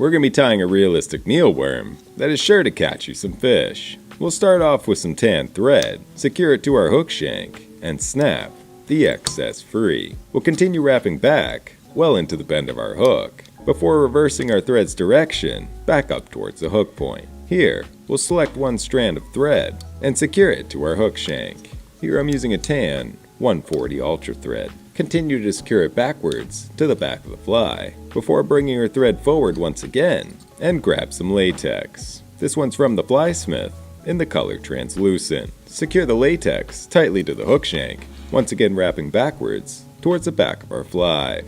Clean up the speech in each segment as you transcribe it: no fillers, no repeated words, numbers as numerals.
we're going to be tying a realistic mealworm that is sure to catch you some fish. We'll start off with some tan thread, secure it to our hook shank, and snap the excess free. We'll continue wrapping back well into the bend of our hook, before reversing our thread's direction back up towards the hook point. Here, we'll select one strand of thread and secure it to our hook shank. Here I'm using a tan 140 Ultra thread. Continue to secure it backwards to the back of the fly, before bringing your thread forward once again and grab some latex. This one's from the Flysmith in the color translucent. Secure the latex tightly to the hook shank, once again wrapping backwards towards the back of our fly.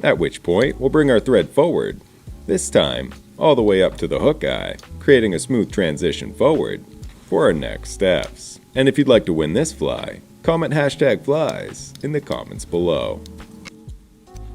At which point, we'll bring our thread forward, this time all the way up to the hook eye, creating a smooth transition forward for our next steps. And if you'd like to win this fly, comment #flies in the comments below.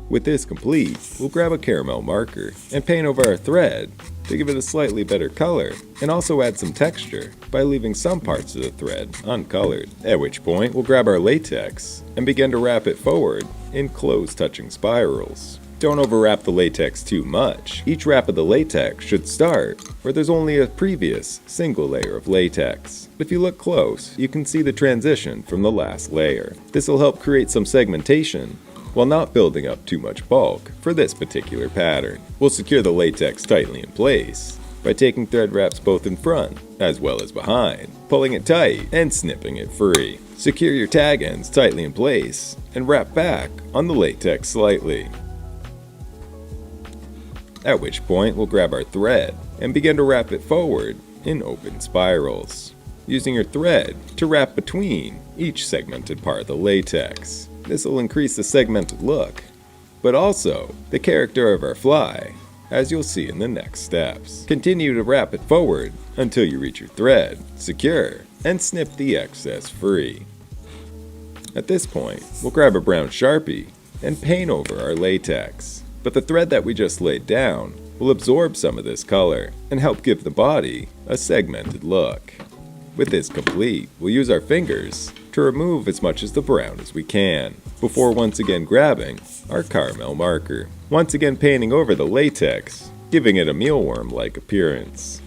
With this complete, we'll grab a caramel marker and paint over our thread to give it a slightly better color, and also add some texture by leaving some parts of the thread uncolored. At which point, we'll grab our latex and begin to wrap it forward in close touching spirals. Don't overwrap the latex too much. Each wrap of the latex should start where there's only a previous single layer of latex. If you look close, you can see the transition from the last layer. This will help create some segmentation while not building up too much bulk for this particular pattern. We'll secure the latex tightly in place by taking thread wraps both in front as well as behind, pulling it tight and snipping it free. Secure your tag ends tightly in place and wrap back on the latex slightly. At which point we'll grab our thread and begin to wrap it forward in open spirals, using your thread to wrap between each segmented part of the latex. This will increase the segmented look, but also the character of our fly, as you'll see in the next steps. Continue to wrap it forward until you reach your thread, secure, and snip the excess free. At this point, we'll grab a brown Sharpie and paint over our latex, but the thread that we just laid down will absorb some of this color and help give the body a segmented look. With this complete, we'll use our fingers to remove as much of the brown as we can, before once again grabbing our caramel marker, once again painting over the latex, giving it a mealworm-like appearance.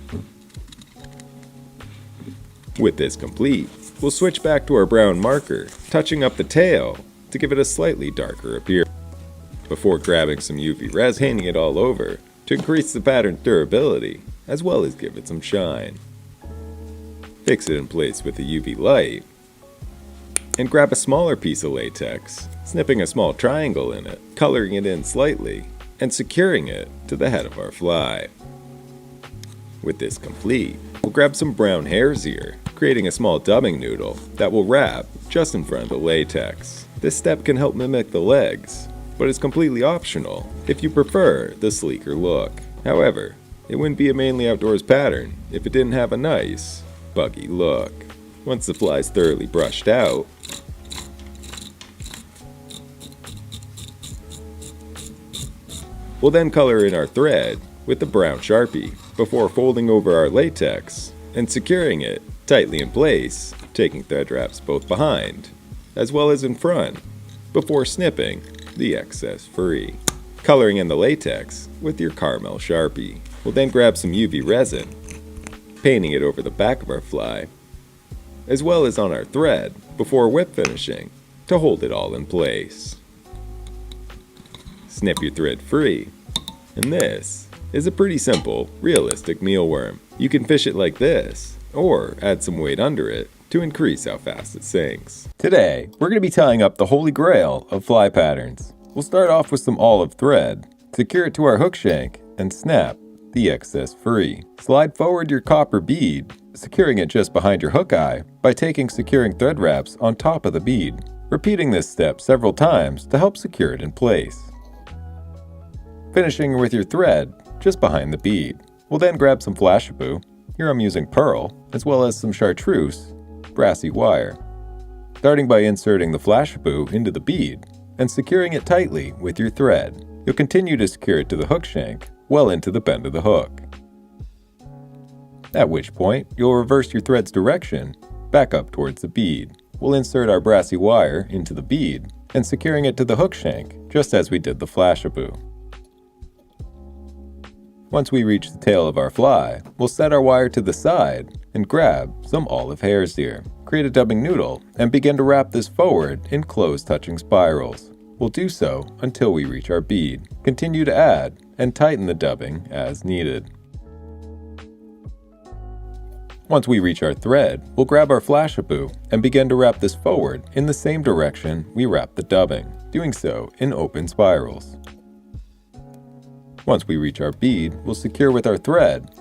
With this complete, we'll switch back to our brown marker, touching up the tail to give it a slightly darker appearance, before grabbing some UV res, painting it all over to increase the pattern's durability, as well as give it some shine. Fix it in place with a UV light, and grab a smaller piece of latex, snipping a small triangle in it, coloring it in slightly, and securing it to the head of our fly. With this complete, we'll grab some brown hairs here, creating a small dubbing noodle that will wrap just in front of the latex. This step can help mimic the legs, but is completely optional if you prefer the sleeker look. However, it wouldn't be a mainly outdoors pattern if it didn't have a nice, buggy look. Once the fly is thoroughly brushed out, we'll then color in our thread with the brown Sharpie before folding over our latex and securing it tightly in place, taking thread wraps both behind as well as in front before snipping the excess free. Coloring in the latex with your caramel Sharpie. We'll then grab some UV resin, painting it over the back of our fly as well as on our thread before whip finishing to hold it all in place. Snip your thread free, and this is a pretty simple, realistic mealworm. You can fish it like this, or add some weight under it to increase how fast it sinks. Today, we're going to be tying up the holy grail of fly patterns. We'll start off with some olive thread, secure it to our hook shank, and snap the excess free. Slide forward your copper bead, securing it just behind your hook eye by taking securing thread wraps on top of the bead, repeating this step several times to help secure it in place. Finishing with your thread just behind the bead. We'll then grab some flashabou, here I'm using pearl, as well as some chartreuse, brassy wire. Starting by inserting the flashabou into the bead and securing it tightly with your thread. You'll continue to secure it to the hook shank well into the bend of the hook. At which point, you'll reverse your thread's direction back up towards the bead. We'll insert our brassy wire into the bead and securing it to the hook shank just as we did the flashabou. Once we reach the tail of our fly, we'll set our wire to the side and grab some olive hairs here. Create a dubbing noodle and begin to wrap this forward in close touching spirals. We'll do so until we reach our bead. Continue to add and tighten the dubbing as needed. Once we reach our thread, we'll grab our flashabou and begin to wrap this forward in the same direction we wrap the dubbing, doing so in open spirals. Once we reach our bead, we'll secure with our thread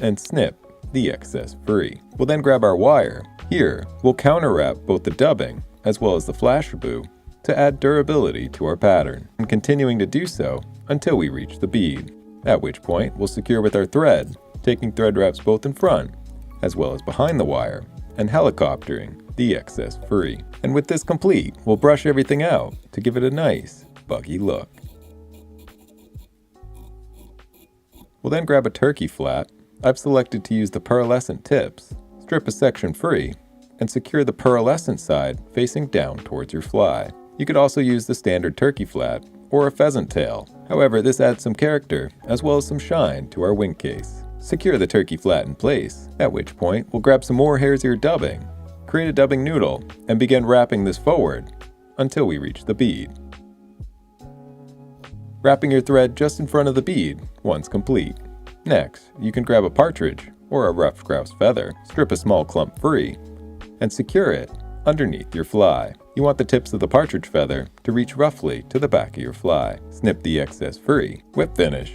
and snip the excess free. We'll then grab our wire. Here, we'll counter wrap both the dubbing as well as the flashabou to add durability to our pattern, and continuing to do so until we reach the bead, at which point we'll secure with our thread, taking thread wraps both in front as well as behind the wire and helicoptering the excess free. And with this complete, we'll brush everything out to give it a nice buggy look. We'll then grab a turkey flat. I've selected to use the pearlescent tips, strip a section free, and secure the pearlescent side facing down towards your fly. You could also use the standard turkey flat or a pheasant tail. However, this adds some character as well as some shine to our wing case. Secure the turkey flat in place, at which point we'll grab some more hare's ear dubbing, create a dubbing noodle, and begin wrapping this forward until we reach the bead. Wrapping your thread just in front of the bead once complete. Next, you can grab a partridge or a ruffed grouse feather, strip a small clump free, and secure it underneath your fly. You want the tips of the partridge feather to reach roughly to the back of your fly. Snip the excess free, whip finish,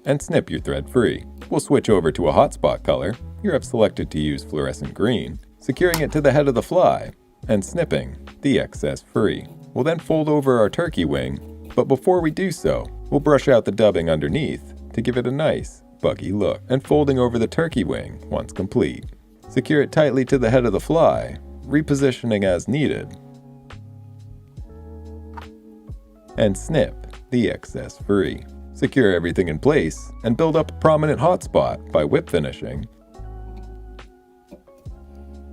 and snip your thread free. We'll switch over to a hotspot color. Here I've selected to use fluorescent green, securing it to the head of the fly and snipping the excess free. We'll then fold over our turkey wing, but before we do so, we'll brush out the dubbing underneath to give it a nice buggy look, and folding over the turkey wing once complete. Secure it tightly to the head of the fly, repositioning as needed, and snip the excess free. Secure everything in place and build up a prominent hotspot by whip finishing.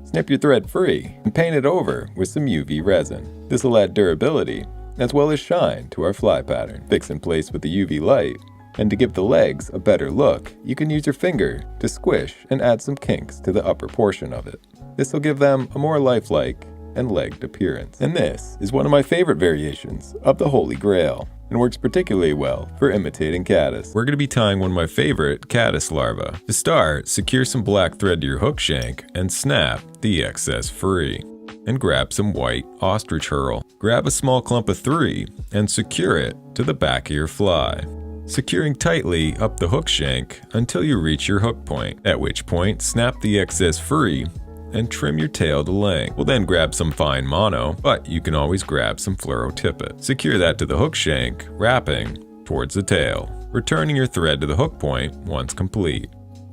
Snip your thread free and paint it over with some UV resin. This will add durability as well as shine to our fly pattern. Fix in place with the UV light, and to give the legs a better look, you can use your finger to squish and add some kinks to the upper portion of it. This will give them a more lifelike and legged appearance. And this is one of my favorite variations of the Holy Grail, and works particularly well for imitating caddis. We're going to be tying one of my favorite caddis larvae. To start, secure some black thread to your hook shank and snap the excess free. And grab some white ostrich herl. Grab a small clump of 3 and secure it to the back of your fly, securing tightly up the hook shank until you reach your hook point, at which point snap the excess free and trim your tail to length. We'll then grab some fine mono, but you can always grab some fluoro tippet. Secure that to the hook shank, wrapping towards the tail, returning your thread to the hook point once complete.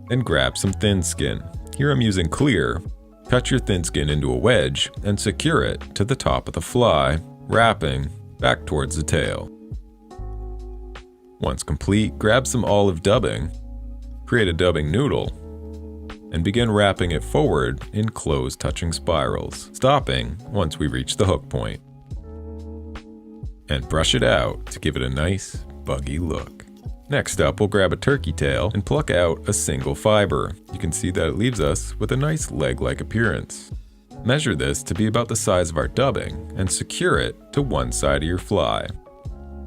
Then grab some thin skin. Here I'm using clear. Cut your thin skin into a wedge and secure it to the top of the fly, wrapping back towards the tail. Once complete, grab some olive dubbing, create a dubbing noodle, and begin wrapping it forward in close touching spirals, stopping once we reach the hook point. And brush it out to give it a nice, buggy look. Next up, we'll grab a turkey tail and pluck out a single fiber. You can see that it leaves us with a nice leg-like appearance. Measure this to be about the size of our dubbing and secure it to one side of your fly.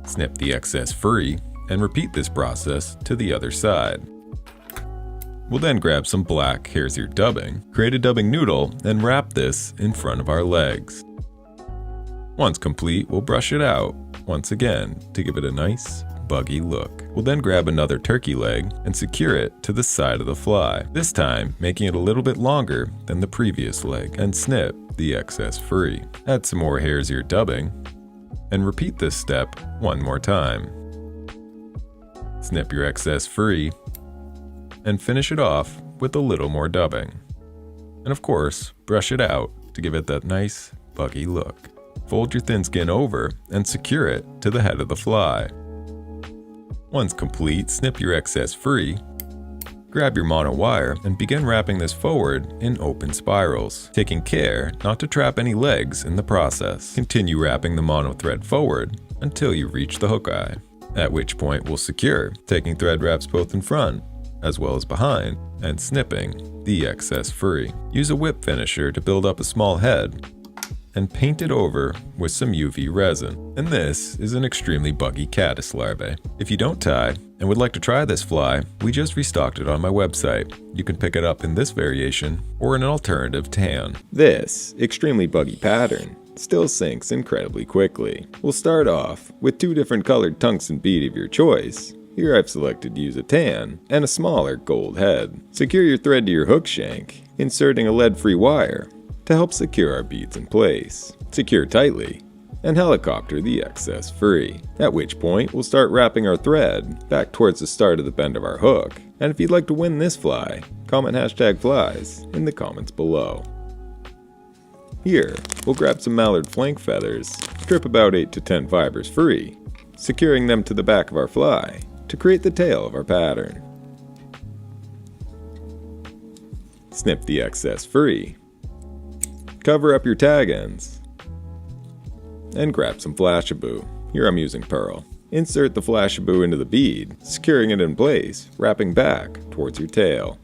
Snip the excess free and repeat this process to the other side. We'll then grab some black hare's ear dubbing, create a dubbing noodle, and wrap this in front of our legs. Once complete, we'll brush it out once again to give it a nice, buggy look. We'll then grab another turkey leg and secure it to the side of the fly, this time making it a little bit longer than the previous leg, and snip the excess free. Add some more hare's ear dubbing, and repeat this step one more time. Snip your excess free, and finish it off with a little more dubbing. And of course, brush it out to give it that nice, buggy look. Fold your thin skin over and secure it to the head of the fly. Once complete, snip your excess free, grab your mono wire, and begin wrapping this forward in open spirals, taking care not to trap any legs in the process. Continue wrapping the mono thread forward until you reach the hook eye, at which point we'll secure, taking thread wraps both in front as well as behind, and snipping the excess free. Use a whip finisher to build up a small head and paint it over with some UV resin. And this is an extremely buggy caddis larvae. If you don't tie and would like to try this fly, we just restocked it on my website. You can pick it up in this variation or in an alternative tan. This extremely buggy pattern still sinks incredibly quickly. We'll start off with 2 different colored tungsten bead of your choice. Here I've selected to use a tan and a smaller gold head. Secure your thread to your hook shank, inserting a lead-free wire to help secure our beads in place. Secure tightly and helicopter the excess free, at which point we'll start wrapping our thread back towards the start of the bend of our hook. And if you'd like to win this fly, comment #flies in the comments below. Here, we'll grab some mallard flank feathers, strip about 8 to 10 fibers free, securing them to the back of our fly to create the tail of our pattern. Snip the excess free, cover up your tag ends, and grab some flashabou. Here I'm using pearl. Insert the flashabou into the bead, securing it in place, wrapping back towards your tail.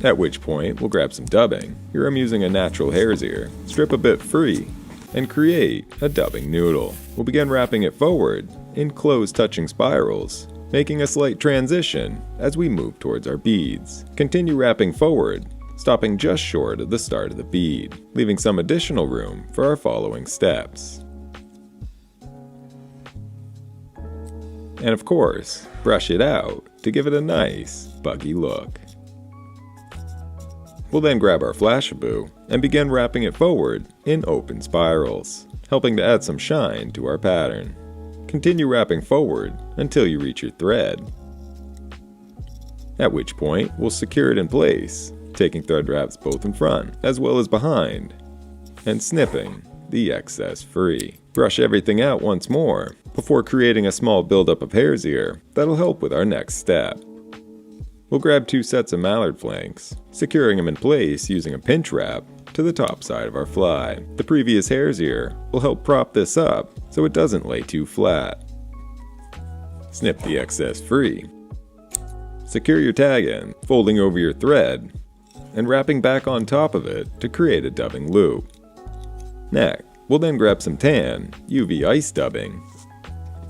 At which point, we'll grab some dubbing. Here I'm using a natural hare's ear. Strip a bit free, and create a dubbing noodle. We'll begin wrapping it forward in close touching spirals, making a slight transition as we move towards our beads. Continue wrapping forward, stopping just short of the start of the bead, leaving some additional room for our following steps. And of course, brush it out to give it a nice, buggy look. We'll then grab our flashabou and begin wrapping it forward in open spirals, helping to add some shine to our pattern. Continue wrapping forward until you reach your thread, at which point we'll secure it in place, taking thread wraps both in front as well as behind, and snipping the excess free. Brush everything out once more before creating a small buildup of hare's ear that'll help with our next step. We'll grab 2 sets of mallard flanks, securing them in place using a pinch wrap to the top side of our fly. The previous hare's ear will help prop this up so it doesn't lay too flat. Snip the excess free. Secure your tag end, folding over your thread and wrapping back on top of it to create a dubbing loop. Next, we'll then grab some tan, UV ice dubbing,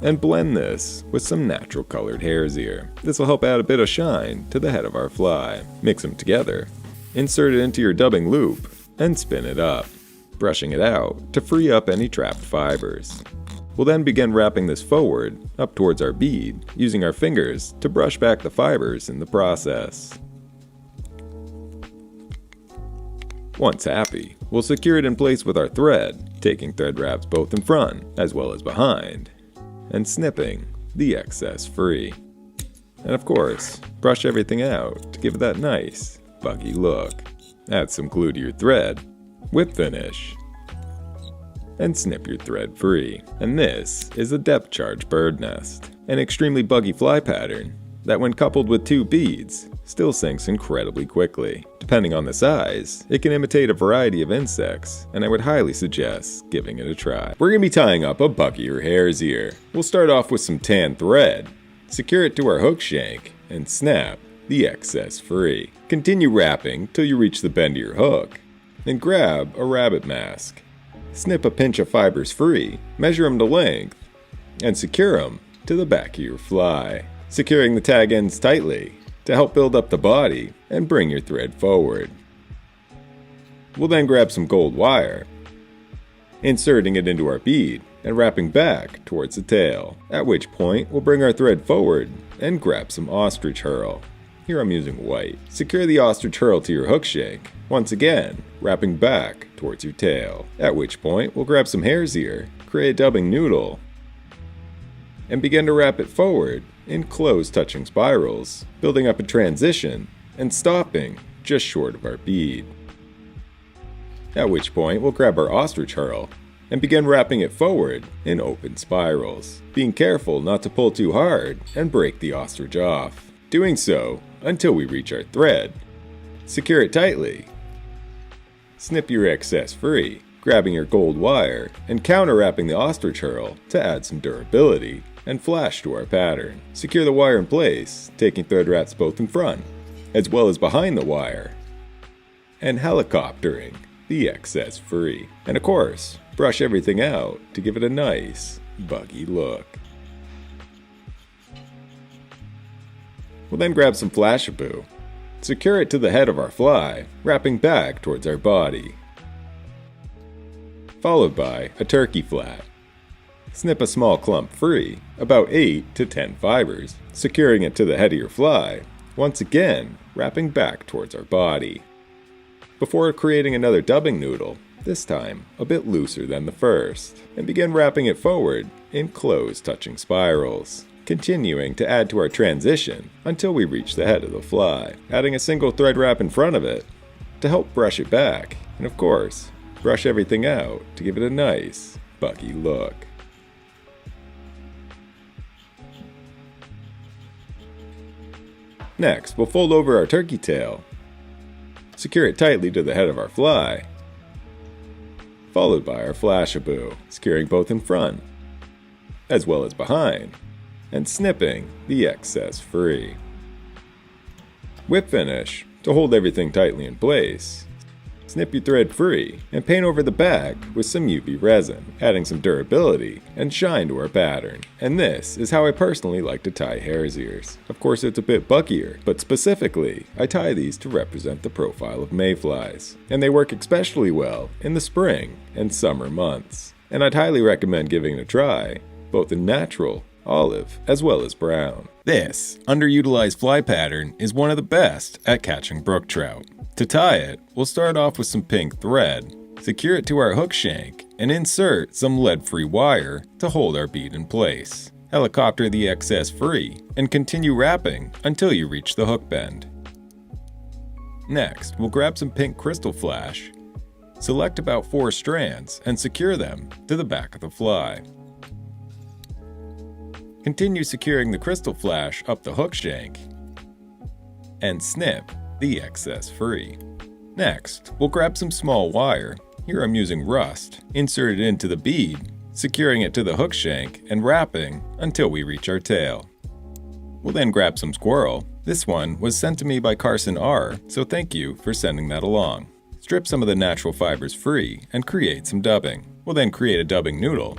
and blend this with some natural colored hare's ear. This will help add a bit of shine to the head of our fly. Mix them together, insert it into your dubbing loop, and spin it up, brushing it out to free up any trapped fibers. We'll then begin wrapping this forward, up towards our bead, using our fingers to brush back the fibers in the process. Once happy, we'll secure it in place with our thread, taking thread wraps both in front as well as behind, and snipping the excess free. And of course, brush everything out to give it that nice, buggy look. Add some glue to your thread, whip finish, and snip your thread free. And this is a depth charge bird nest, an extremely buggy fly pattern that when coupled with 2 beads, still sinks incredibly quickly. Depending on the size, it can imitate a variety of insects, and I would highly suggest giving it a try. We're going to be tying up a buggy or hare's ear. We'll start off with some tan thread, secure it to our hook shank, and snap the excess free. Continue wrapping till you reach the bend of your hook, then grab a rabbit mask. Snip a pinch of fibers free, measure them to length, and secure them to the back of your fly, securing the tag ends tightly to help build up the body and bring your thread forward. We'll then grab some gold wire, inserting it into our bead and wrapping back towards the tail, at which point we'll bring our thread forward and grab some ostrich herl. Here I'm using white. Secure the ostrich herl to your hook shank, once again wrapping back towards your tail, at which point we'll grab some hare's ear, create a dubbing noodle, and begin to wrap it forward in close touching spirals, building up a transition and stopping just short of our bead. At which point we'll grab our ostrich herl and begin wrapping it forward in open spirals, being careful not to pull too hard and break the ostrich off. Doing so until we reach our thread. Secure it tightly. Snip your excess free, grabbing your gold wire and counter-wrapping the ostrich herl to add some durability and flash to our pattern. Secure the wire in place, taking thread wraps both in front, as well as behind the wire, and helicoptering the excess free. And of course, brush everything out to give it a nice, buggy look. We'll then grab some Flashabou. Secure it to the head of our fly, wrapping back towards our body, followed by a turkey flat. Snip a small clump free, about 8 to 10 fibers, securing it to the head of your fly, once again wrapping back towards our body. Before creating another dubbing noodle, this time a bit looser than the first, and begin wrapping it forward in close touching spirals, continuing to add to our transition until we reach the head of the fly, adding a single thread wrap in front of it to help brush it back, and of course, brush everything out to give it a nice, buggy look. Next, we'll fold over our turkey tail, secure it tightly to the head of our fly, followed by our Flashabou, securing both in front, as well as behind, and snipping the excess free. Whip finish to hold everything tightly in place. Snip your thread free and paint over the back with some UV resin, adding some durability and shine to our pattern. And this is how I personally like to tie hare's ears. Of course, it's a bit buckier, but specifically, I tie these to represent the profile of mayflies. And they work especially well in the spring and summer months. And I'd highly recommend giving it a try, both in natural, olive, as well as brown. This underutilized fly pattern is one of the best at catching brook trout. To tie it, we'll start off with some pink thread, secure it to our hook shank, and insert some lead-free wire to hold our bead in place. Helicopter the excess free, and continue wrapping until you reach the hook bend. Next, we'll grab some pink crystal flash, select about 4 strands, and secure them to the back of the fly. Continue securing the crystal flash up the hook shank, and snip the excess free. Next, we'll grab some small wire, here I'm using rust, insert it into the bead, securing it to the hook shank and wrapping until we reach our tail. We'll then grab some squirrel. This one was sent to me by Carson R, so thank you for sending that along. Strip some of the natural fibers free and create some dubbing. We'll then create a dubbing noodle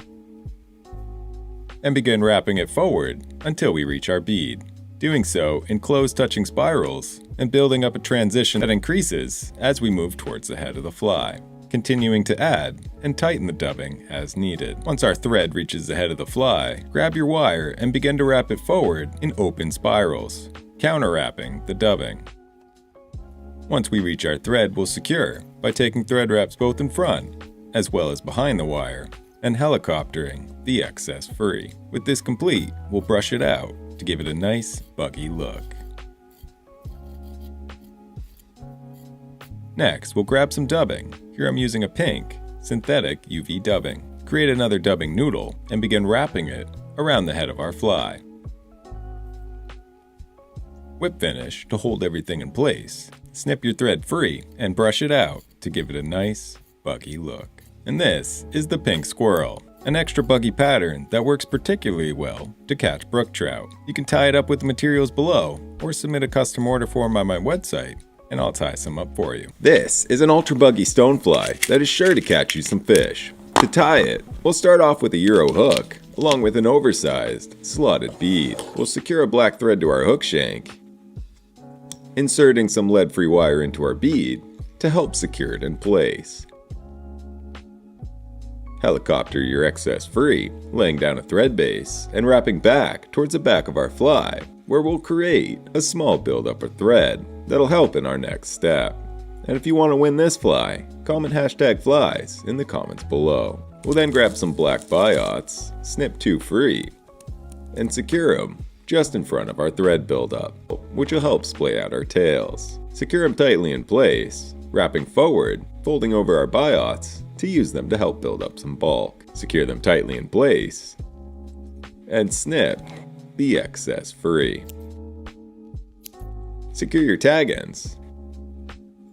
and begin wrapping it forward until we reach our bead. Doing so in close touching spirals and building up a transition that increases as we move towards the head of the fly, continuing to add and tighten the dubbing as needed. Once our thread reaches the head of the fly, grab your wire and begin to wrap it forward in open spirals, counter-wrapping the dubbing. Once we reach our thread, we'll secure by taking thread wraps both in front as well as behind the wire and helicoptering the excess free. With this complete, we'll brush it out to give it a nice, buggy look. Next, we'll grab some dubbing. Here I'm using a pink, synthetic UV dubbing. Create another dubbing noodle and begin wrapping it around the head of our fly. Whip finish to hold everything in place. Snip your thread free and brush it out to give it a nice, buggy look. And this is the pink squirrel, an extra buggy pattern that works particularly well to catch brook trout. You can tie it up with the materials below or submit a custom order form on my website and I'll tie some up for you. This is an ultra buggy stonefly that is sure to catch you some fish. To tie it, we'll start off with a Euro hook along with an oversized slotted bead. We'll secure a black thread to our hook shank, inserting some lead-free wire into our bead to help secure it in place. Helicopter your excess free, laying down a thread base and wrapping back towards the back of our fly, where we'll create a small buildup of thread that'll help in our next step. And if you want to win this fly, comment #flies in the comments below. We'll then grab some black biots, snip 2 free, and secure them just in front of our thread buildup, which will help splay out our tails. Secure them tightly in place, wrapping forward, folding over our biots to use them to help build up some bulk. Secure them tightly in place, and snip the excess free. Secure your tag ends,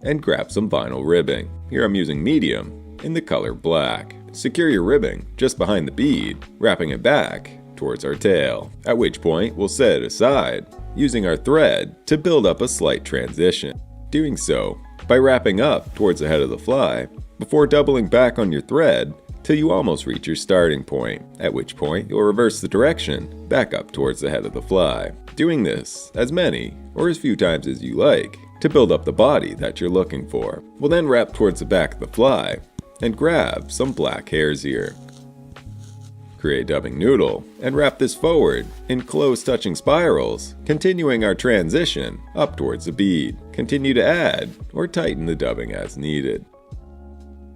and grab some vinyl ribbing. Here I'm using medium, in the color black. Secure your ribbing just behind the bead, wrapping it back towards our tail, at which point we'll set it aside, using our thread to build up a slight transition. Doing so by wrapping up towards the head of the fly, before doubling back on your thread till you almost reach your starting point, at which point you'll reverse the direction back up towards the head of the fly. Doing this as many or as few times as you like to build up the body that you're looking for. We'll then wrap towards the back of the fly and grab some black hare's ear. Create a dubbing noodle and wrap this forward in close touching spirals, continuing our transition up towards the bead. Continue to add or tighten the dubbing as needed.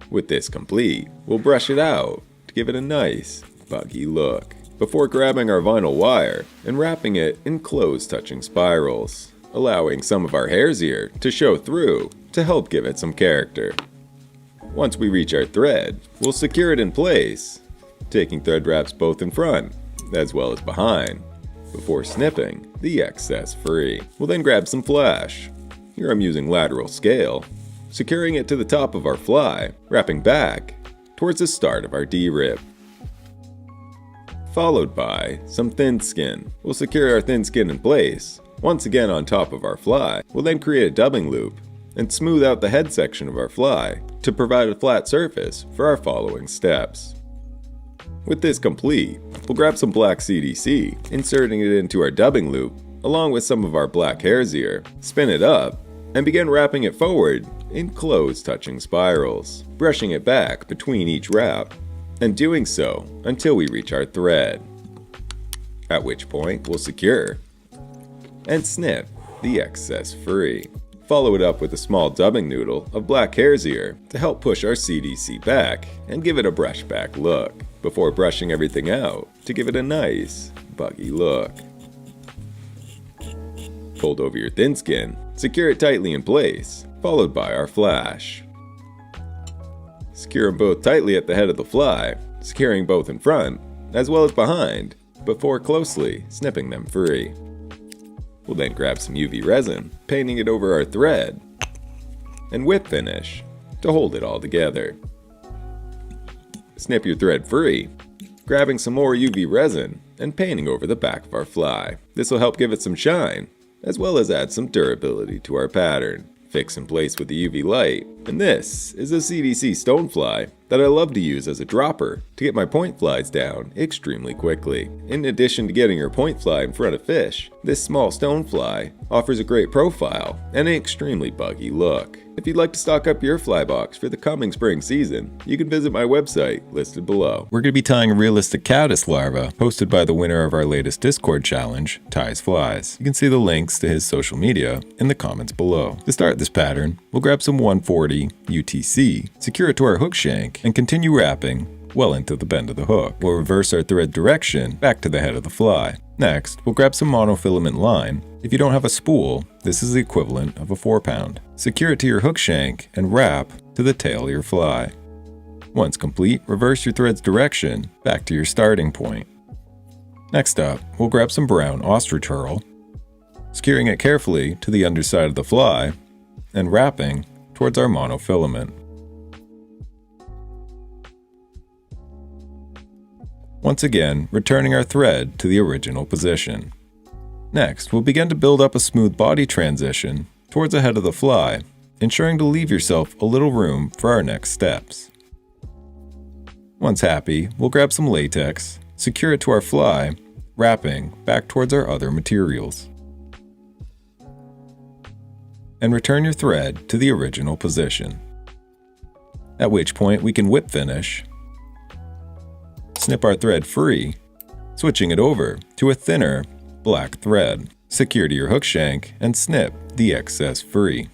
With this complete, we'll brush it out to give it a nice, buggy look, before grabbing our vinyl wire and wrapping it in close touching spirals, allowing some of our hare's ear to show through to help give it some character. Once we reach our thread, we'll secure it in place, taking thread wraps both in front as well as behind, before snipping the excess free. We'll then grab some flash. Here I'm using lateral scale, securing it to the top of our fly, wrapping back towards the start of our D-rib. Followed by some thin skin. We'll secure our thin skin in place, once again on top of our fly. We'll then create a dubbing loop and smooth out the head section of our fly to provide a flat surface for our following steps. With this complete, we'll grab some black CDC, inserting it into our dubbing loop along with some of our black hare's ear, spin it up, and begin wrapping it forward in close touching spirals, brushing it back between each wrap, and doing so until we reach our thread, at which point we'll secure and snip the excess free. Follow it up with a small dubbing noodle of black hare's ear to help push our CDC back and give it a brush back look, before brushing everything out to give it a nice, buggy look. Fold over your thin skin, secure it tightly in place, followed by our flash. Secure them both tightly at the head of the fly, securing both in front as well as behind, before closely snipping them free. We'll then grab some UV resin, painting it over our thread, and whip finish to hold it all together. Snip your thread free, grabbing some more UV resin and painting over the back of our fly. This will help give it some shine, as well as add some durability to our pattern. Fix in place with the UV light, and this is a CDC stonefly that I love to use as a dropper to get my point flies down extremely quickly. In addition to getting your point fly in front of fish, this small stonefly offers a great profile and an extremely buggy look. If you'd like to stock up your fly box for the coming spring season, you can visit my website listed below. We're going to be tying a realistic caddis larva hosted by the winner of our latest Discord challenge, Ties Flies. You can see the links to his social media in the comments below. To start this pattern, we'll grab some 140 UTC, secure it to our hook shank, and continue wrapping well into the bend of the hook. We'll reverse our thread direction back to the head of the fly. Next, we'll grab some monofilament line. If you don't have a spool, this is the equivalent of a 4-pound. Secure it to your hook shank and wrap to the tail of your fly. Once complete, reverse your thread's direction back to your starting point. Next up, we'll grab some brown ostrich herl, securing it carefully to the underside of the fly and wrapping towards our monofilament. Once again, returning our thread to the original position. Next, we'll begin to build up a smooth body transition towards the head of the fly, ensuring to leave yourself a little room for our next steps. Once happy, we'll grab some latex, secure it to our fly, wrapping back towards our other materials. And return your thread to the original position. At which point we can whip finish, snip our thread free, switching it over to a thinner black thread. Secure to your hook shank and snip the excess free.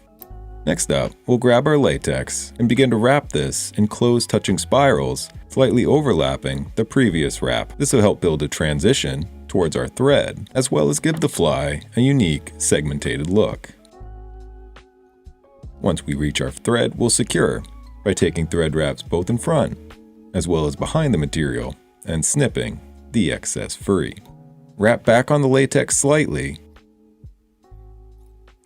Next up, we'll grab our latex and begin to wrap this in close touching spirals, slightly overlapping the previous wrap. This will help build a transition towards our thread, as well as give the fly a unique segmented look. Once we reach our thread, we'll secure by taking thread wraps both in front as well as behind the material and snipping the excess free. Wrap back on the latex slightly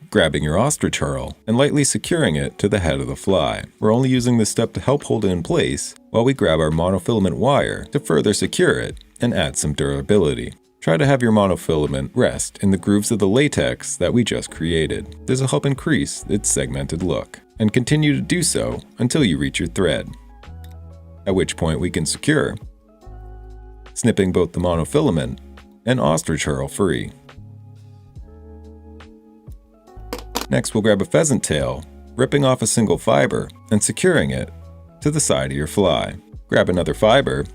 grabbing your ostrich herl and lightly securing it to the head of the fly. We're only using this step to help hold it in place while we grab our monofilament wire to further secure it and add some durability. Try to have your monofilament rest in the grooves of the latex that we just created. This will help increase its segmented look, and continue to do so until you reach your thread, at which point we can secure, snipping both the monofilament and ostrich herl free. Next, we'll grab a pheasant tail, ripping off a single fiber and securing it to the side of your fly. Grab another fiber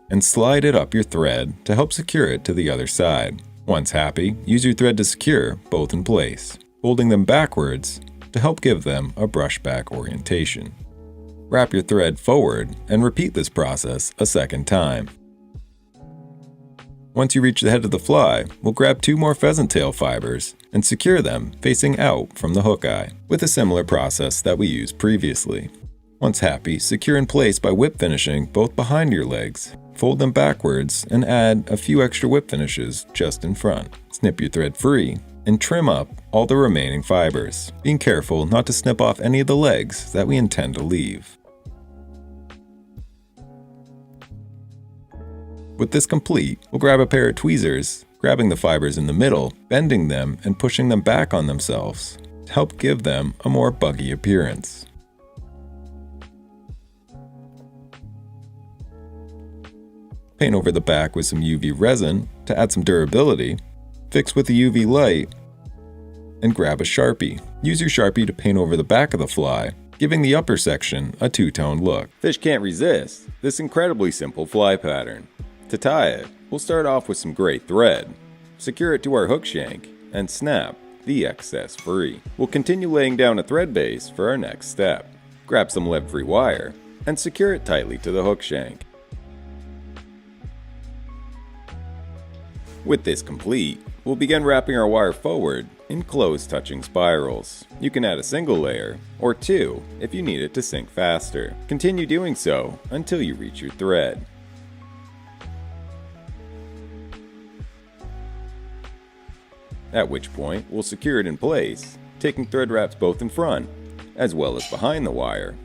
and slide it up your thread to help secure it to the other side. Once happy, use your thread to secure both in place, holding them backwards to help give them a brushback orientation. Wrap your thread forward and repeat this process a second time. Once you reach the head of the fly, we'll grab 2 more pheasant tail fibers and secure them facing out from the hook eye, with a similar process that we used previously. Once happy, secure in place by whip finishing both behind your legs. Fold them backwards and add a few extra whip finishes just in front. Snip your thread free and trim up all the remaining fibers, being careful not to snip off any of the legs that we intend to leave. With this complete, we'll grab a pair of tweezers, grabbing the fibers in the middle, bending them and pushing them back on themselves to help give them a more buggy appearance. Paint over the back with some UV resin to add some durability, fix with the UV light, and grab a Sharpie. Use your Sharpie to paint over the back of the fly, giving the upper section a two-tone look. Fish can't resist this incredibly simple fly pattern. To tie it, we'll start off with some gray thread, secure it to our hook shank, and snap the excess free. We'll continue laying down a thread base for our next step. Grab some lead-free wire and secure it tightly to the hook shank. With this complete, we'll begin wrapping our wire forward in close touching spirals. You can add a single layer, or 2 if you need it to sink faster. Continue doing so until you reach your thread. At which point, we'll secure it in place, taking thread wraps both in front, as well as behind the wire,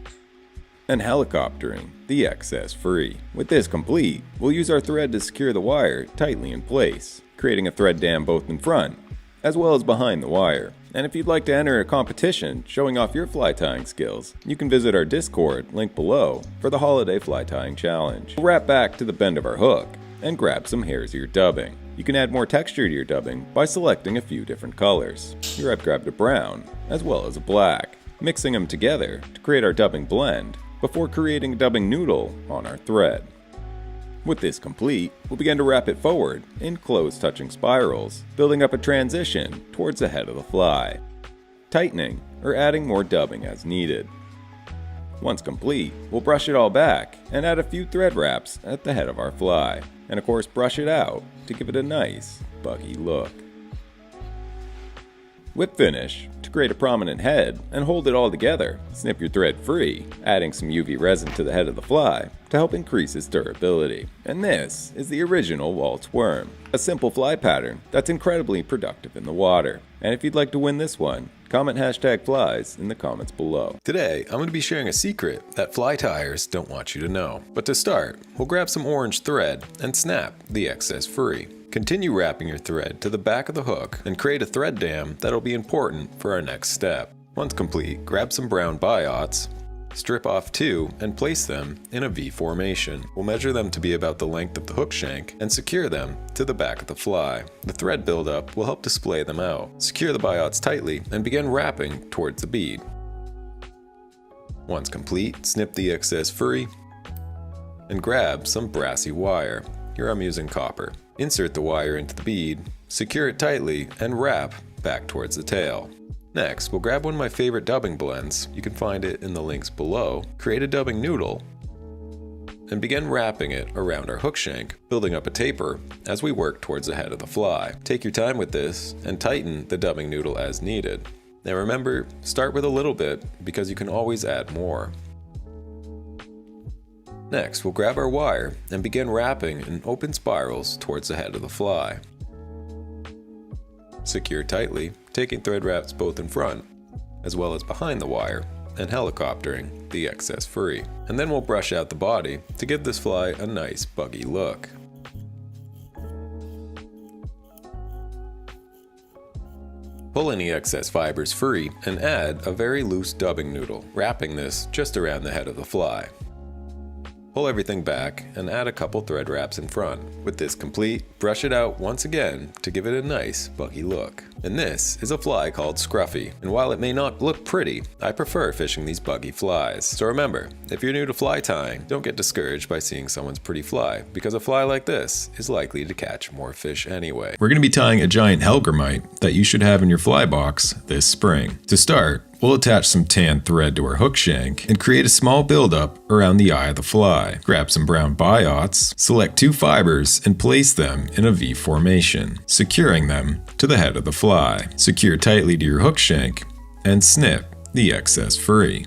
and helicoptering the excess free. With this complete, we'll use our thread to secure the wire tightly in place, creating a thread dam both in front, as well as behind the wire. And if you'd like to enter a competition showing off your fly tying skills, you can visit our Discord, link below, for the Holiday Fly Tying Challenge. We'll wrap back to the bend of our hook, and grab some hairs of your dubbing. You can add more texture to your dubbing by selecting a few different colors. Here I've grabbed a brown, as well as a black, mixing them together to create our dubbing blend, before creating a dubbing noodle on our thread. With this complete, we'll begin to wrap it forward in close touching spirals, building up a transition towards the head of the fly, tightening or adding more dubbing as needed. Once complete, we'll brush it all back and add a few thread wraps at the head of our fly, and of course brush it out to give it a nice, buggy look. Whip finish to create a prominent head and hold it all together. Snip your thread free, adding some UV resin to the head of the fly to help increase its durability. And this is the original waltz worm, a simple fly pattern that's incredibly productive in the water. And if you'd like to win this one, comment #flies in the comments below. Today, I'm going to be sharing a secret that fly tiers don't want you to know. But to start, we'll grab some orange thread and snap the excess free. Continue wrapping your thread to the back of the hook and create a thread dam that'll be important for our next step. Once complete, grab some brown biots, strip off 2 and place them in a V formation. We'll measure them to be about the length of the hook shank and secure them to the back of the fly. The thread buildup will help display them out. Secure the biots tightly and begin wrapping towards the bead. Once complete, snip the excess free and grab some brassy wire. Here I'm using copper. Insert the wire into the bead, secure it tightly, and wrap back towards the tail. Next, we'll grab one of my favorite dubbing blends, you can find it in the links below, create a dubbing noodle, and begin wrapping it around our hook shank, building up a taper as we work towards the head of the fly. Take your time with this and tighten the dubbing noodle as needed. Now remember, start with a little bit because you can always add more. Next, we'll grab our wire and begin wrapping in open spirals towards the head of the fly. Secure tightly taking thread wraps both in front as well as behind the wire and helicoptering the excess free. And then we'll brush out the body to give this fly a nice buggy look. Pull any excess fibers free and add a very loose dubbing noodle, wrapping this just around the head of the fly. Pull everything back and add a couple thread wraps in front. With this complete, brush it out once again to give it a nice buggy look. And this is a fly called Scruffy, and while it may not look pretty, I prefer fishing these buggy flies. So remember, if you're new to fly tying, don't get discouraged by seeing someone's pretty fly, because a fly like this is likely to catch more fish anyway. We're going to be tying a giant hellgrammite that you should have in your fly box this spring. To start, we'll attach some tan thread to our hook shank and create a small buildup around the eye of the fly. Grab some brown biots, select 2 fibers and place them in a V formation, securing them to the head of the fly. Secure tightly to your hook shank and snip the excess free.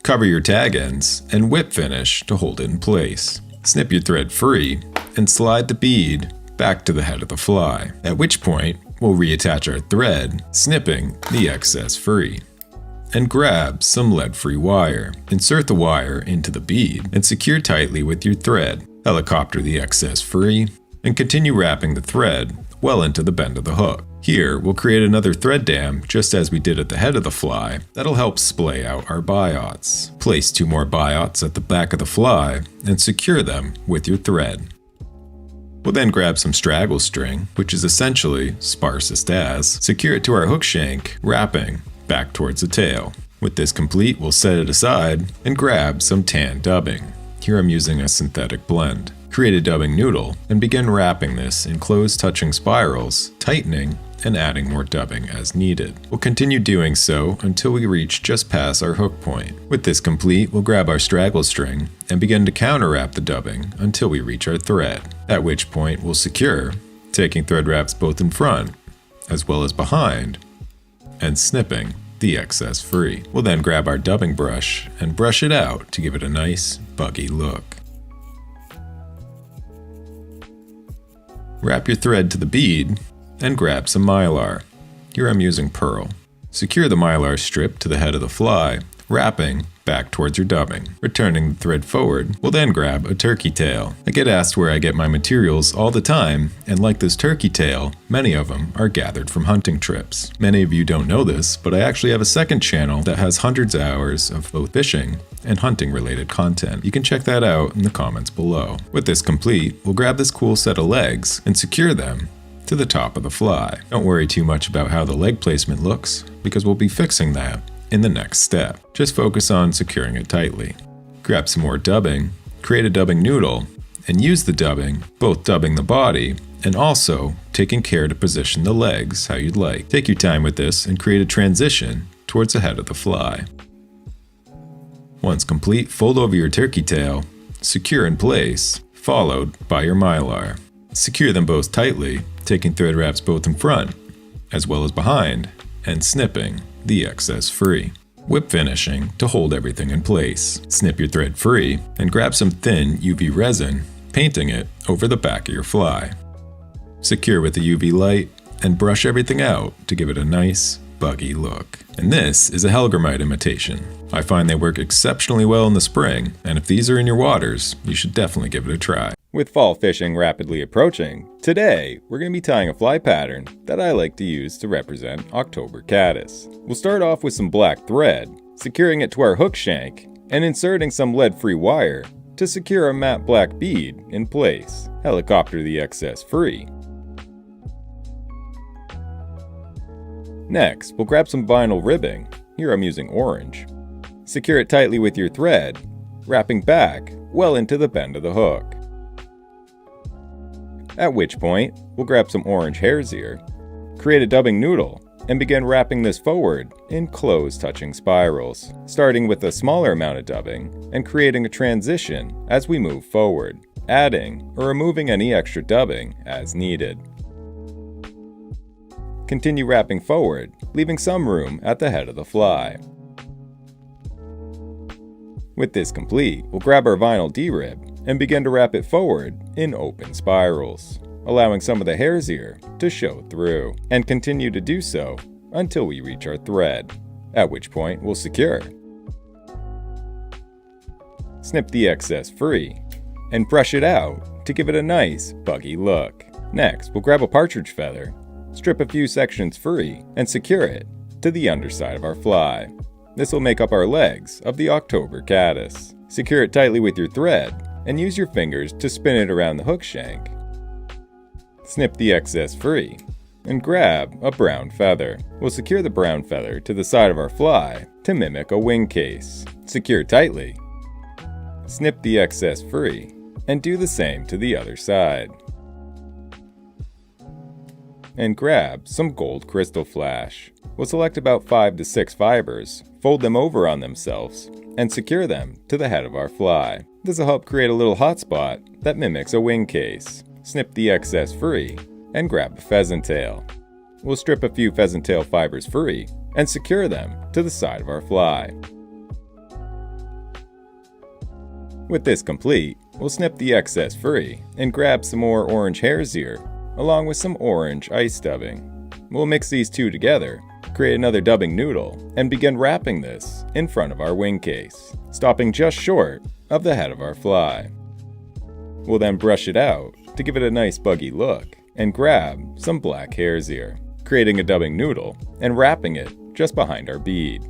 Cover your tag ends and whip finish to hold it in place. Snip your thread free and slide the bead back to the head of the fly, at which point we'll reattach our thread, snipping the excess free. And grab some lead-free wire. Insert the wire into the bead and secure tightly with your thread. Helicopter the excess free and continue wrapping the thread well into the bend of the hook. Here, we'll create another thread dam just as we did at the head of the fly that'll help splay out our biots. Place 2 more biots at the back of the fly and secure them with your thread. We'll then grab some straggle string, which is essentially sparsest as, secure it to our hook shank, wrapping back towards the tail. With this complete, we'll set it aside and grab some tan dubbing. Here I'm using a synthetic blend. Create a dubbing noodle and begin wrapping this in close touching spirals, tightening and adding more dubbing as needed. We'll continue doing so until we reach just past our hook point. With this complete, we'll grab our straggle string and begin to counter wrap the dubbing until we reach our thread, at which point we'll secure, taking thread wraps both in front as well as behind, and snipping the excess free. We'll then grab our dubbing brush and brush it out to give it a nice buggy look. Wrap your thread to the bead and grab some mylar. Here I'm using pearl. Secure the mylar strip to the head of the fly, wrapping back towards your dubbing. Returning the thread forward, we'll then grab a turkey tail. I get asked where I get my materials all the time, and like this turkey tail, many of them are gathered from hunting trips. Many of you don't know this, but I actually have a second channel that has hundreds of hours of both fishing and hunting related content. You can check that out in the comments below. With this complete, we'll grab this cool set of legs and secure them to the top of the fly. Don't worry too much about how the leg placement looks, because we'll be fixing that in the next step. Just focus on securing it tightly. Grab some more dubbing, create a dubbing noodle, and use the dubbing, both dubbing the body and also taking care to position the legs how you'd like. Take your time with this and create a transition towards the head of the fly. Once complete, fold over your turkey tail, secure in place, followed by your mylar. Secure them both tightly, taking thread wraps both in front as well as behind, and snipping the excess free. Whip finishing to hold everything in place. Snip your thread free and grab some thin UV resin, painting it over the back of your fly. Secure with a UV light and brush everything out to give it a nice buggy look. And this is a hellgrammite imitation. I find they work exceptionally well in the spring, and if these are in your waters, you should definitely give it a try. With fall fishing rapidly approaching, today we're going to be tying a fly pattern that I like to use to represent October caddis. We'll start off with some black thread, securing it to our hook shank, and inserting some lead-free wire to secure a matte black bead in place. Helicopter the excess free. Next, we'll grab some vinyl ribbing. Here I'm using orange. Secure it tightly with your thread, wrapping back well into the bend of the hook. At which point, we'll grab some orange hare's ear, create a dubbing noodle, and begin wrapping this forward in close touching spirals, starting with a smaller amount of dubbing and creating a transition as we move forward, adding or removing any extra dubbing as needed. Continue wrapping forward, leaving some room at the head of the fly. With this complete, we'll grab our vinyl D-rib and begin to wrap it forward in open spirals. allowing some of the hair's ear to show through, and continue to do so until we reach our thread, at which point we'll secure. Snip the excess free, and brush it out to give it a nice, buggy look. Next, we'll grab a partridge feather, strip a few sections free, and secure it to the underside of our fly. This will make up our legs of the October caddis. Secure it tightly with your thread, and use your fingers to spin it around the hook shank. Snip the excess free, and grab a brown feather. We'll secure the brown feather to the side of our fly to mimic a wing case. Secure tightly. Snip the excess free, and do the same to the other side. And grab some gold crystal flash. We'll select about 5 to 6 fibers, fold them over on themselves, and secure them to the head of our fly. This will help create a little hotspot that mimics a wing case. Snip the excess free, and grab a pheasant tail. We'll strip a few pheasant tail fibers free, and secure them to the side of our fly. With this complete, we'll snip the excess free, and grab some more orange hare's ear, along with some orange ice dubbing. We'll mix these two together, create another dubbing noodle, and begin wrapping this in front of our wing case, stopping just short of the head of our fly. We'll then brush it out to give it a nice buggy look, and grab some black hare's ear, creating a dubbing noodle and wrapping it just behind our bead.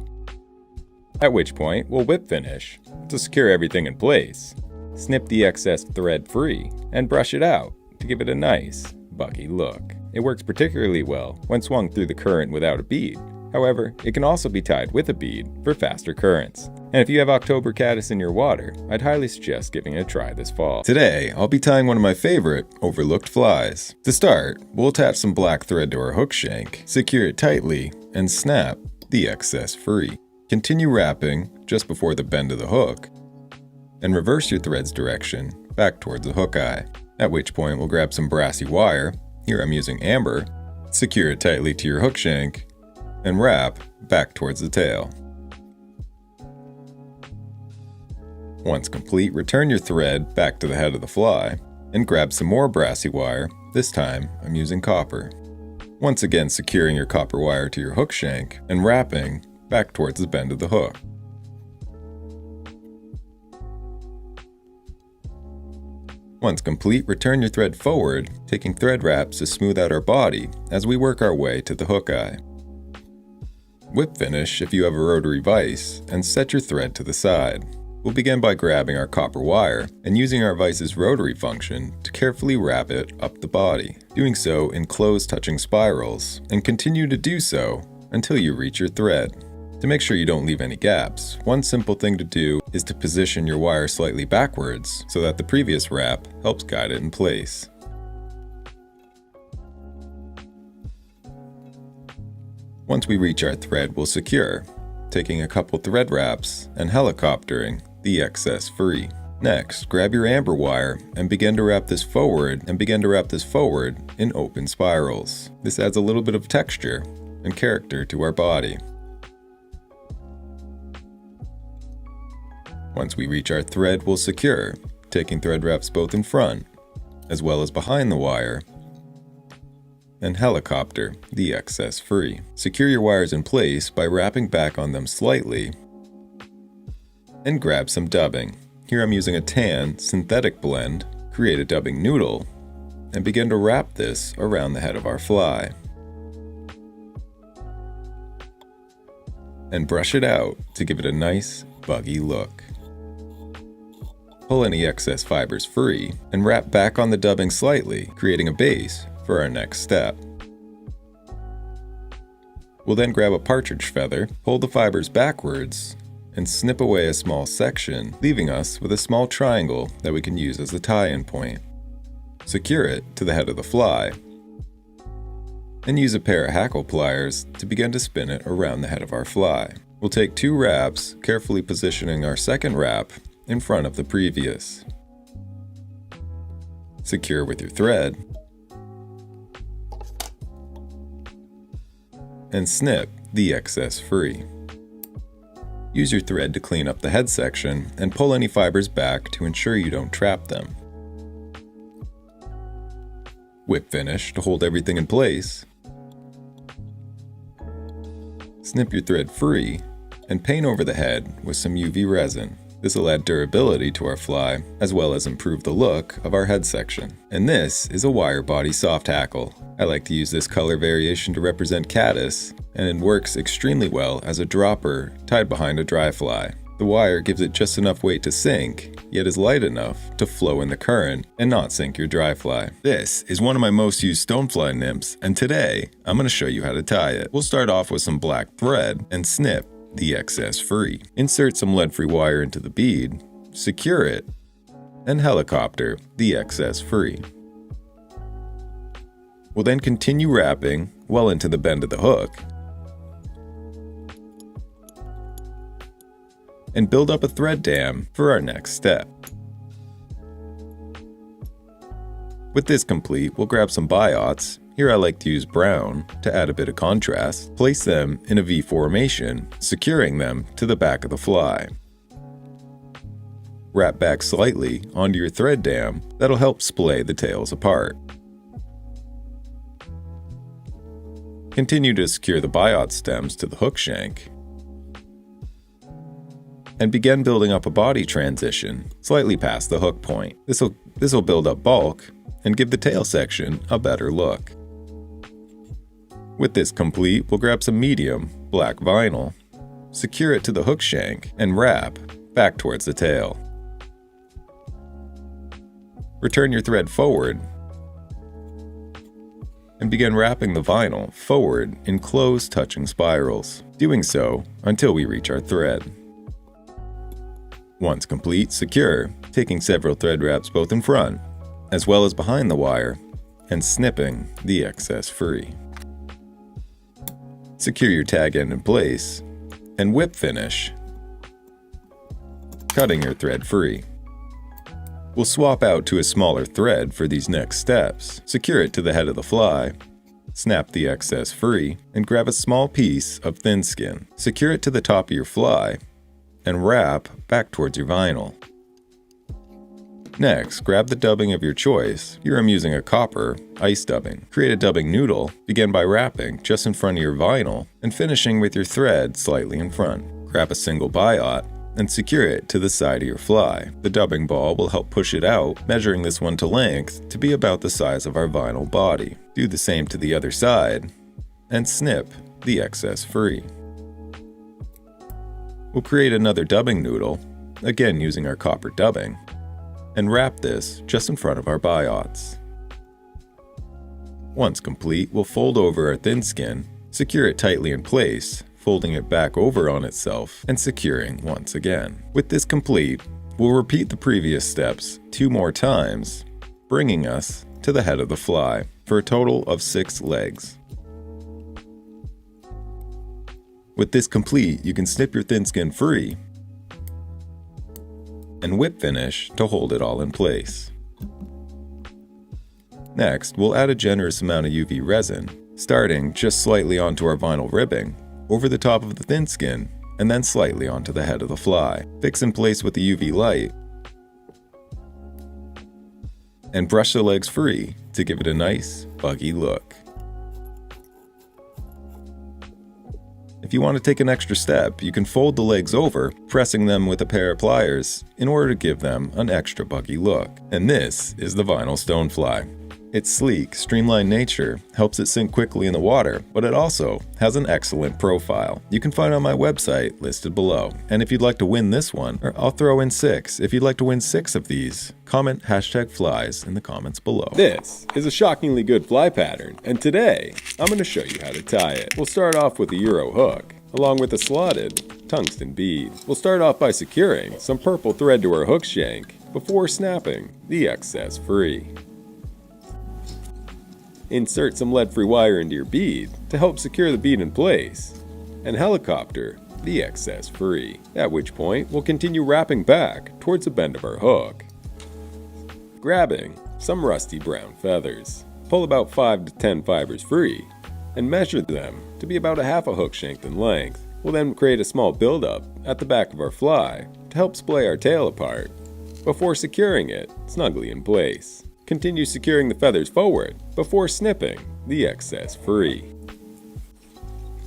At which point, we'll whip finish to secure everything in place. Snip the excess thread free and brush it out to give it a nice, buggy look. It works particularly well when swung through the current without a bead. However, it can also be tied with a bead for faster currents. And if you have October caddis in your water, I'd highly suggest giving it a try this fall. Today, I'll be tying one of my favorite overlooked flies. To start, we'll attach some black thread to our hook shank, secure it tightly, and snap the excess free. Continue wrapping just before the bend of the hook, and reverse your thread's direction back towards the hook eye. At which point, we'll grab some brassy wire, here I'm using amber, secure it tightly to your hook shank, and wrap back towards the tail. Once complete, return your thread back to the head of the fly, and grab some more brassy wire. This time, I'm using copper. Once again, securing your copper wire to your hook shank, and wrapping back towards the bend of the hook. Once complete, return your thread forward, taking thread wraps to smooth out our body as we work our way to the hook eye. Whip finish if you have a rotary vise, and set your thread to the side. We'll begin by grabbing our copper wire and using our vice's rotary function to carefully wrap it up the body, doing so in close touching spirals, and continue to do so until you reach your thread. To make sure you don't leave any gaps, one simple thing to do is to position your wire slightly backwards so that the previous wrap helps guide it in place. Once we reach our thread, we'll secure, taking a couple thread wraps and helicoptering the excess free. Next, grab your amber wire and begin to wrap this forward in open spirals. This adds a little bit of texture and character to our body. Once we reach our thread, we'll secure, taking thread wraps both in front as well as behind the wire, and helicopter the excess free. Secure your wires in place by wrapping back on them slightly, and grab some dubbing. Here I'm using a tan synthetic blend. Create a dubbing noodle, and begin to wrap this around the head of our fly. And brush it out to give it a nice, buggy look. Pull any excess fibers free, and wrap back on the dubbing slightly, creating a base for our next step. We'll then grab a partridge feather, pull the fibers backwards, and snip away a small section, leaving us with a small triangle that we can use as the tie-in point. Secure it to the head of the fly, and use a pair of hackle pliers to begin to spin it around the head of our fly. We'll take 2 wraps, carefully positioning our second wrap in front of the previous. Secure with your thread, and snip the excess free. Use your thread to clean up the head section and pull any fibers back to ensure you don't trap them. Whip finish to hold everything in place. Snip your thread free and paint over the head with some UV resin. This will add durability to our fly, as well as improve the look of our head section. And this is a wire body soft hackle. I like to use this color variation to represent caddis, and it works extremely well as a dropper tied behind a dry fly. The wire gives it just enough weight to sink, yet is light enough to flow in the current and not sink your dry fly. This is one of my most used stonefly nymphs, and today I'm going to show you how to tie it. We'll start off with some black thread and snip the excess free. Insert some lead-free wire into the bead, secure it, and helicopter the excess free. We'll then continue wrapping well into the bend of the hook and build up a thread dam for our next step. With this complete, we'll grab some biots. Here I like to use brown to add a bit of contrast. Place them in a V formation, securing them to the back of the fly. Wrap back slightly onto your thread dam. That'll help splay the tails apart. Continue to secure the biot stems to the hook shank and begin building up a body transition slightly past the hook point. This will build up bulk and give the tail section a better look. With this complete, we'll grab some medium black vinyl, secure it to the hook shank, and wrap back towards the tail. Return your thread forward and begin wrapping the vinyl forward in close touching spirals, doing so until we reach our thread. Once complete, secure, taking several thread wraps both in front as well as behind the wire and snipping the excess free. Secure your tag end in place and whip finish, cutting your thread free. We'll swap out to a smaller thread for these next steps. Secure it to the head of the fly, snap the excess free, and grab a small piece of thin skin. Secure it to the top of your fly and wrap back towards your vinyl. Next, grab the dubbing of your choice. Here I'm using a copper ice dubbing. Create a dubbing noodle. Begin by wrapping just in front of your vinyl and finishing with your thread slightly in front. Grab a single biot and secure it to the side of your fly. The dubbing ball will help push it out, measuring this one to length to be about the size of our vinyl body. Do the same to the other side and snip the excess free. We'll create another dubbing noodle, again using our copper dubbing, and wrap this just in front of our biots. Once complete, we'll fold over our thin skin, secure it tightly in place, folding it back over on itself and securing once again. With this complete, we'll repeat the previous steps 2 more times, bringing us to the head of the fly for a total of 6 legs. With this complete, you can snip your thin skin free and whip finish to hold it all in place. Next, we'll add a generous amount of UV resin, starting just slightly onto our vinyl ribbing, over the top of the thin skin, and then slightly onto the head of the fly. Fix in place with the UV light, and brush the legs free to give it a nice, buggy look. If you want to take an extra step, you can fold the legs over, pressing them with a pair of pliers in order to give them an extra buggy look. And this is the vinyl stonefly. Its sleek, streamlined nature helps it sink quickly in the water, but it also has an excellent profile. You can find it on my website listed below. And if you'd like to win this one, or I'll throw in 6. If you'd like to win 6 of these, comment #flies in the comments below. This is a shockingly good fly pattern, and today I'm going to show you how to tie it. We'll start off with a Euro hook, along with a slotted tungsten bead. We'll start off by securing some purple thread to our hook shank before snapping the excess free. Insert some lead-free wire into your bead to help secure the bead in place, and helicopter the excess free, at which point we'll continue wrapping back towards the bend of our hook. Grabbing some rusty brown feathers, pull about 5 to 10 fibers free, and measure them to be about a half a hook shank in length. We'll then create a small buildup at the back of our fly to help splay our tail apart, before securing it snugly in place. Continue securing the feathers forward before snipping the excess free.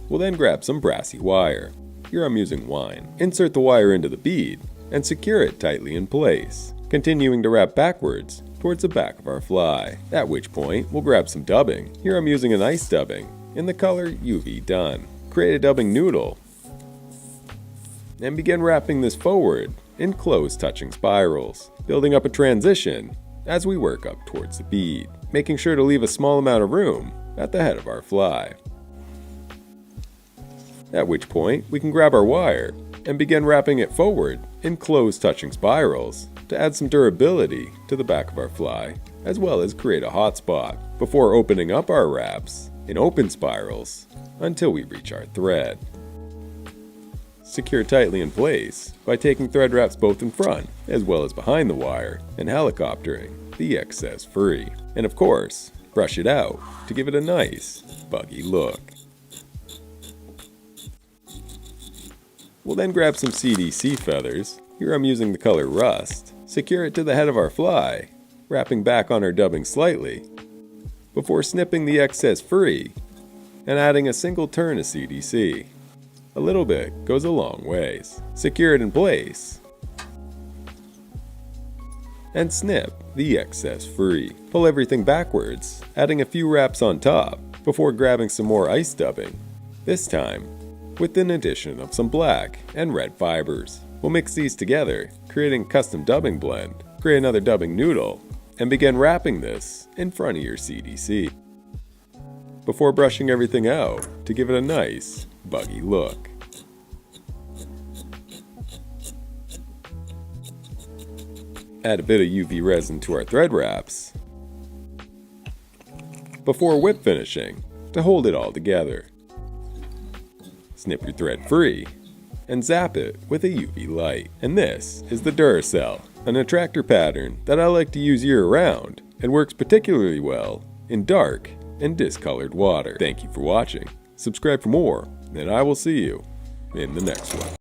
We'll then grab some brassy wire. Here I'm using wine. Insert the wire into the bead and secure it tightly in place, continuing to wrap backwards towards the back of our fly, at which point we'll grab some dubbing. Here I'm using a nice dubbing in the color UV Done. Create a dubbing noodle and begin wrapping this forward in close touching spirals, building up a transition as we work up towards the bead, making sure to leave a small amount of room at the head of our fly. At which point we can grab our wire and begin wrapping it forward in close touching spirals to add some durability to the back of our fly, as well as create a hot spot before opening up our wraps in open spirals until we reach our thread. Secure tightly in place by taking thread wraps both in front as well as behind the wire and helicoptering the excess free. And of course, brush it out to give it a nice, buggy look. We'll then grab some CDC feathers. Here I'm using the color Rust. Secure it to the head of our fly, wrapping back on our dubbing slightly, before snipping the excess free and adding a single turn of CDC. A little bit goes a long ways. Secure it in place and snip the excess free. Pull everything backwards, adding a few wraps on top before grabbing some more ice dubbing, this time with an addition of some black and red fibers. We'll mix these together, creating a custom dubbing blend, create another dubbing noodle, and begin wrapping this in front of your CDC, before brushing everything out to give it a nice, buggy look. Add a bit of UV resin to our thread wraps, before whip finishing to hold it all together. Snip your thread free and zap it with a UV light. And this is the Duracell, an attractor pattern that I like to use year-round and works particularly well in dark and discolored water. Thank you for watching. Subscribe for more, and I will see you in the next one.